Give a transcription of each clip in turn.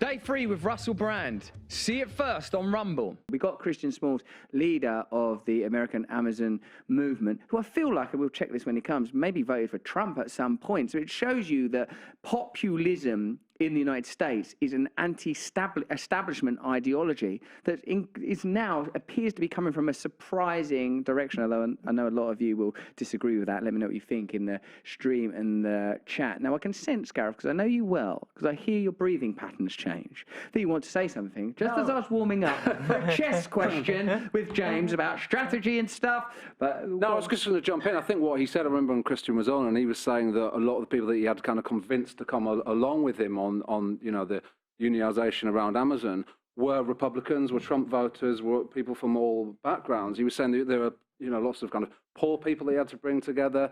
Day 3 with Russell Brand. See it first on Rumble. We got Christian Smalls, leader of the American Amazon movement, who I feel like, and we'll check this when he comes, maybe voted for Trump at some point. So it shows you that populism in the United States is an anti-establishment ideology that is now appears to be coming from a surprising direction, although I know a lot of you will disagree with that. Let me know what you think in the stream and the chat. Now, I can sense, Gareth, because I know you well, because I hear your breathing patterns change, that you want to say something, just as I was warming up for a chess question with James about strategy and stuff. But no, I was just going to jump in. I think what he said, I remember when Christian was on, and he was saying that a lot of the people that he had kind of convinced to come along with him on you know, the unionization around Amazon were Republicans, were Trump voters, were people from all backgrounds. He was saying that there were, you know, lots of kind of poor people that he had to bring together.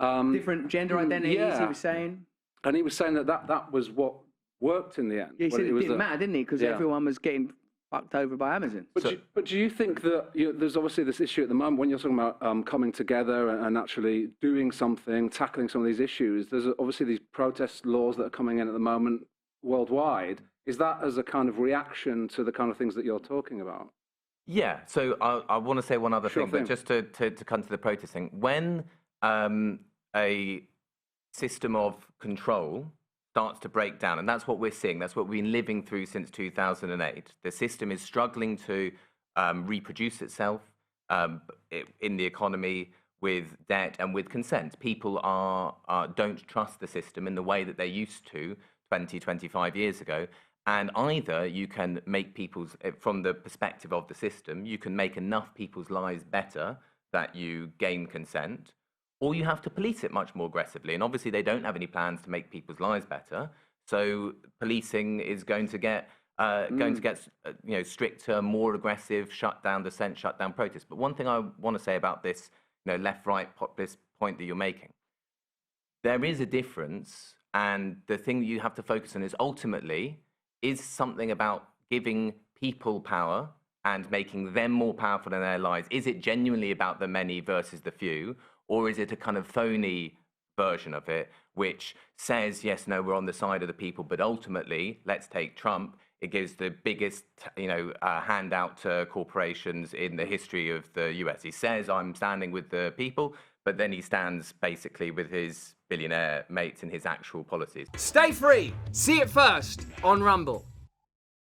Different gender identities, he was saying. And he was saying that was what worked in the end. Yeah, he said it didn't matter, didn't he? Because everyone was getting fucked over by Amazon. But do you think that there's obviously this issue at the moment when you're talking about coming together and actually doing something, tackling some of these issues? There's obviously these protest laws that are coming in at the moment worldwide. Is that as a kind of reaction to the kind of things that you're talking about? Yeah. So I want to say one other thing, but just to come to the protesting, when a system of control starts to break down, and that's what we're seeing. That's what we've been living through since 2008. The system is struggling to reproduce itself in the economy with debt and with consent. People don't trust the system in the way that they used to 20, 25 years ago. And either you can make people's, from the perspective of the system, you can make enough people's lives better that you gain consent, or you have to police it much more aggressively. And obviously they don't have any plans to make people's lives better. So policing is going to get stricter, more aggressive, shut down dissent, shut down protest. But one thing I want to say about this, left-right populist point that you're making, there is a difference, and the thing that you have to focus on is ultimately is something about giving people power and making them more powerful in their lives. Is it genuinely about the many versus the few? Or is it a kind of phony version of it, which says, yes, no, we're on the side of the people, but ultimately, let's take Trump. It gives the biggest, handout to corporations in the history of the US. He says, I'm standing with the people, but then he stands basically with his billionaire mates and his actual policies. Stay free. See it first on Rumble.